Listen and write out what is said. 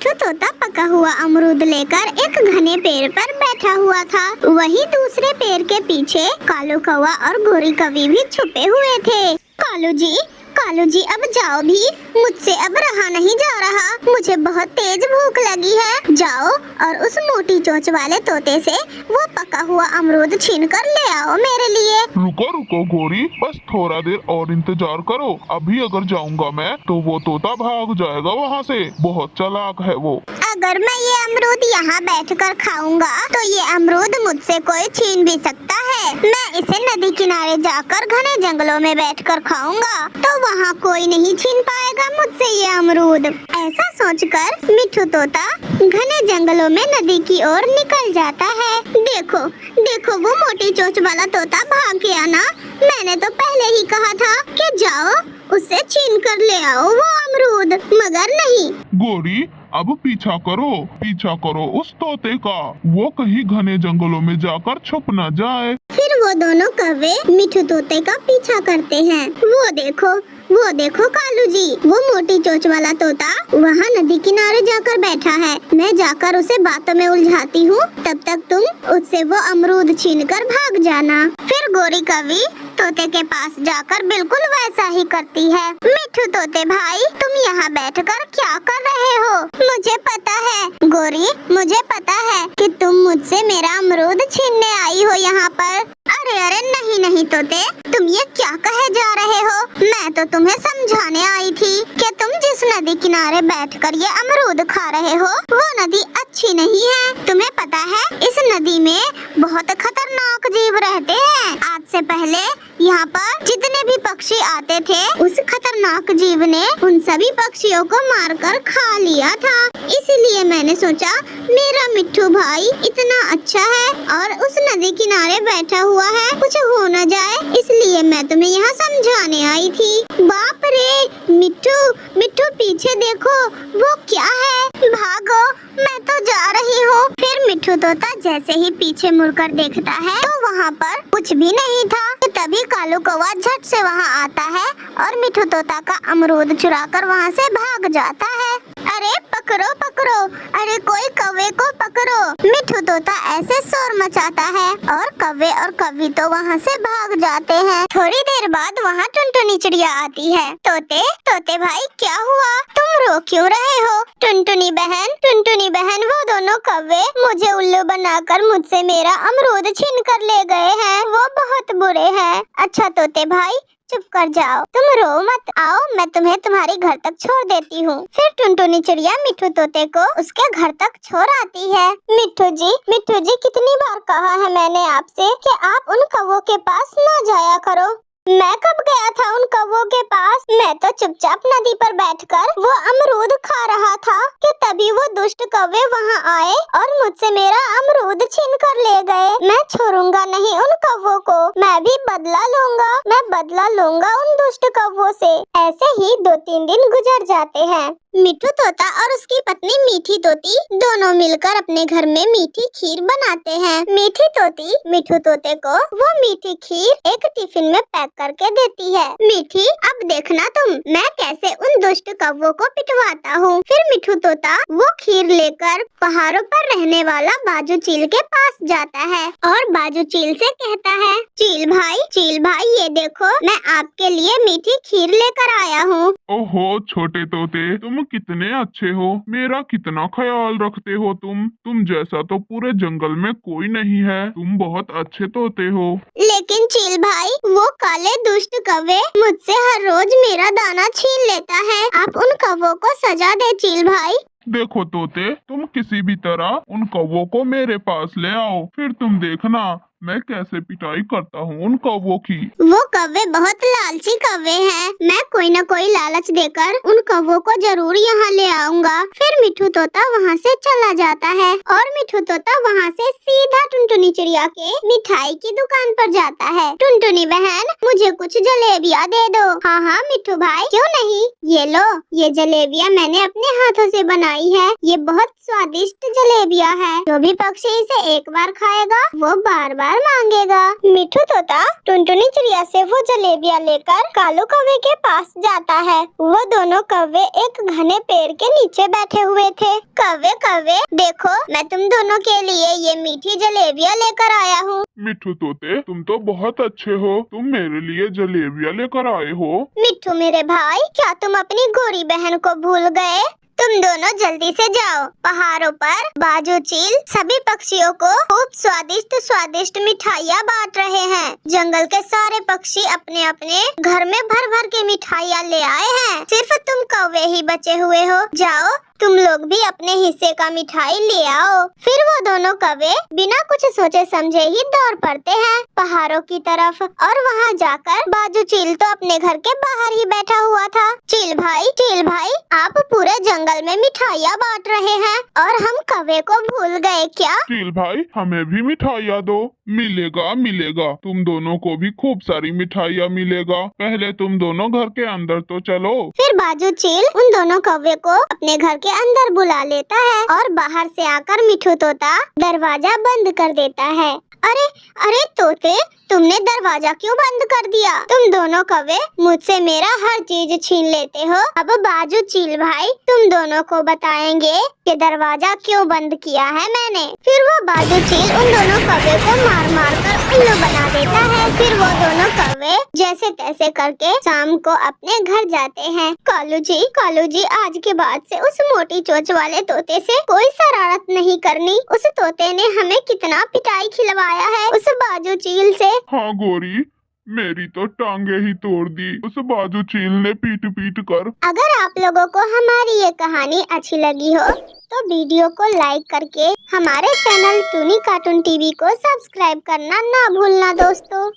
मिठू तोता पका हुआ अमरूद लेकर एक घने पेड़ पर बैठा हुआ था। वहीं दूसरे पेड़ के पीछे कालू कौवा और गोरी कौवी भी छुपे हुए थे। कालू जी अब जाओ भी, मुझसे अब रहा नहीं जा रहा। मुझे बहुत तेज भूख लगी है। जाओ और उस मोटी चोंच वाले तोते से वो पका हुआ अमरूद छीन कर ले आओ मेरे लिए। रुको गोरी, बस थोड़ा देर और इंतजार करो। अभी अगर जाऊंगा मैं तो वो तोता भाग जाएगा वहाँ से। बहुत चालाक है वो। अगर मैं ये अमरूद यहाँ बैठकर खाऊंगा तो ये अमरूद मुझसे कोई छीन भी सकता है। मैं इसे नदी किनारे जाकर घने जंगलों में बैठकर खाऊंगा तो वहाँ कोई नहीं छीन पाएगा मुझसे ये अमरूद। ऐसा सोचकर मिठू तोता घने जंगलों में नदी की ओर निकल जाता है। देखो वो मोटी चोंच वाला तोता भाग गया ना। मैंने तो पहले ही कहा था कि जाओ उससे छीन कर ले आओ वो अमरूद, मगर नहीं। गोरी अब पीछा करो उस तोते का। वो कहीं घने जंगलों में जाकर छुप न जाए। फिर वो दोनों कौवे मिठू तोते का पीछा करते हैं। वो देखो कालू जी, वो मोटी चोंच वाला तोता वहाँ नदी किनारे जाकर बैठा है। मैं जाकर उसे बातों में उलझाती हूँ, तब तक तुम उससे वो अमरूद छीनकर भाग जाना। फिर गोरी कौवी तोते के पास जाकर बिल्कुल वैसा ही करती है। मिठू तोते भाई, तुम यहाँ बैठकर क्या कर रहे हो? मुझे पता है गोरी, मुझे पता है कि तुम मुझसे मेरा अमरूद छीनने आई हो यहाँ पर। अरे नहीं तोते, तुम ये क्या कहे जा रहे हो? मैं तो तुम्हें समझाने आई थी कि तुम जिस नदी किनारे बैठकर ये अमरूद खा रहे हो वो नदी अच्छी नहीं है। तुम्हें पता है इस नदी में बहुत खतरनाक जीव रहते हैं। आज से पहले यहाँ पर जितने भी पक्षी आते थे उस खतरनाक जीव ने उन सभी पक्षियों को मारकर खा लिया था। इसीलिए मैंने सोचा मेरा मिट्ठू भाई इतना अच्छा है और उस नदी किनारे बैठा हुआ है, कुछ हो न जाए, इसलिए मैं तुम्हें यहाँ समझाने आई थी। बाप रे मिट्ठू पीछे देखो, वो क्या है? भागो, मैं तो जा रही हूँ। फिर मिट्ठू तोता जैसे ही पीछे मुड़कर देखता है तो वहाँ पर कुछ भी नहीं था। तभी कालू कौवा झट से वहाँ आता है और मिट्ठू तोता का अमरूद चुराकर वहाँ से भाग जाता है। अरे पकड़ो, अरे कोई कौवे को पकड़ो। मिट्ठू तोता ऐसे शोर मचाता है और कौवे और कौवी तो वहाँ से भाग जाते हैं। थोड़ी देर बाद वहाँ टुनटुनी चिड़िया आती है। तोते भाई क्या हुआ? तुम रो क्यों रहे हो? टुनटुनी बहन, वो दोनों कौवे मुझे उल्लू बनाकर मुझसे मेरा अमरूद छीन कर ले गए हैं। वो बहुत बुरे हैं। अच्छा तोते भाई चुप कर जाओ, तुम रो मत। आओ मैं तुम्हें तुम्हारे घर तक छोड़ देती हूँ। फिर टुनटुनी चिड़िया मिट्ठू तोते को उसके घर तक छोड़ आती है। मिट्ठू जी कितनी बार कहा है मैंने आपसे कि आप उन कौवों के पास न जाया करो। मैं कब गया था उन कौवों के पास? मैं तो चुपचाप नदी पर बैठकर वो अमरूद खा रहा था कि तभी वो दुष्ट कौवे वहाँ आए और मुझसे मेरा अमरूद छीन कर ले गए। मैं छोड़ूंगा नहीं उन कौवों को, मैं भी बदला लूंगा उन दुष्ट कौवों से। ऐसे ही 2-3 दिन गुजर जाते हैं। मिट्ठू तोता और उसकी पत्नी मीठी तोती दोनों मिलकर अपने घर में मीठी खीर बनाते हैं। मीठी तोती मिट्ठू तोते को वो मीठी खीर एक टिफिन में पैक करके देती है। मीठी, अब देखना तुम, मैं कैसे उन दुष्ट कौवों को पिटवाता हूँ। फिर मिट्ठू तोता वो खीर लेकर पहाड़ों पर रहने वाला बाजू चील के पास जाता है और बाजू चील से कहता है, चील भाई ये देखो मैं आपके लिए मीठी खीर लेकर आया हूँ। ओहो छोटे तोते, तुम कितने अच्छे हो, मेरा कितना ख्याल रखते हो तुम जैसा तो पूरे जंगल में कोई नहीं है। तुम बहुत अच्छे तोते हो। लेकिन चील भाई, वो काले दुष्ट कौवे मुझसे हर रोज मेरा दाना छीन लेता है। आप उन कौवों को सजा दे चील भाई। देखो तोते, तुम किसी भी तरह उन कौवों को मेरे पास ले आओ, फिर तुम देखना मैं कैसे पिटाई करता हूँ उन कौवों की। वो कौवे बहुत लालची कौवे हैं। मैं कोई न कोई लालच देकर उन कौवों को जरूर यहाँ ले आऊंगा। फिर मिट्ठू तोता वहाँ से चला जाता है और मिट्ठू तोता वहाँ से सीधा टुनटुनी चिड़िया के मिठाई की दुकान पर जाता है। टुनटुनी बहन, मुझे कुछ जलेबियाँ दे दो। हाँ मिट्ठू भाई, क्यों नहीं, ये लो, ये जलेबियाँ मैंने अपने हाथों से बनाई है। ये बहुत स्वादिष्ट जलेबियाँ है। जो भी पक्षी इसे एक बार खाएगा वो बार बार मांगेगा। मिट्ठू तोता टुनटुनी चिड़िया से वो जलेबियाँ लेकर कालू कौवे के पास जाता है। वो दोनों कौवे एक घने पेड़ के नीचे बैठे हुए हुए थे। कौवे कौवे देखो, मैं तुम दोनों के लिए ये मीठी जलेबियाँ लेकर आया हूँ। मिट्ठू तोते, तुम तो बहुत अच्छे हो। तुम मेरे लिए जलेबियाँ लेकर आए हो। मिट्ठू मेरे भाई, क्या तुम अपनी गोरी बहन को भूल गए? तुम दोनों जल्दी से जाओ। पहाड़ों पर बाजू चील सभी पक्षियों को खूब स्वादिष्ट स्वादिष्ट मिठाइयाँ बांट रहे हैं। जंगल के सारे पक्षी अपने अपने घर में भर भर के मिठाइयाँ ले आए हैं। सिर्फ तुम कौवे ही बचे हुए हो। जाओ, तुम लोग भी अपने हिस्से का मिठाई ले आओ। फिर वो दोनों कौवे बिना कुछ सोचे समझे ही दौड़ पड़ते हैं पहाड़ों की तरफ। और वहाँ जाकर बाजू चील तो अपने घर के बाहर ही बैठा हुआ था। चील भाई, आप पूरे जंगल में मिठाइयाँ बांट रहे हैं और हम कौवे को भूल गए क्या? चील भाई, हमें भी मिठाइयाँ दो। मिलेगा। तुम दोनों को भी खूब सारी मिठाइयाँ मिलेगा। पहले तुम दोनों घर के अंदर तो चलो। फिर बाजू चील उन दोनों कौवे को अपने घर के अंदर बुला लेता है और बाहर से आकर मिठू तोता दरवाजा बंद कर देता है। अरे तोते, तुमने दरवाजा क्यों बंद कर दिया? तुम दोनों कौवे मुझसे मेरा हर चीज छीन लेते हो। अब बाजू चील भाई तुम दोनों को बताएंगे कि दरवाजा क्यों बंद किया है मैंने। फिर वो बाजू चील उन दोनों कौवे को मार कर उल्लू बना देता है। फिर वो दोनों कौवे जैसे तैसे करके शाम को अपने घर जाते हैं। कालू जी, आज के बाद से उस मोटी चोंच वाले तोते से कोई शरारत नहीं करनी। उस तोते ने हमें कितना पिटाई खिलवाया है उस बाजू चील से। हाँ गोरी, मेरी तो टांगे ही तोड़ दी उस बाजू चील ने पीट कर। अगर आप लोगों को हमारी ये कहानी अच्छी लगी हो तो वीडियो को लाइक करके हमारे चैनल टूनी कार्टून टीवी को सब्सक्राइब करना ना भूलना दोस्तों।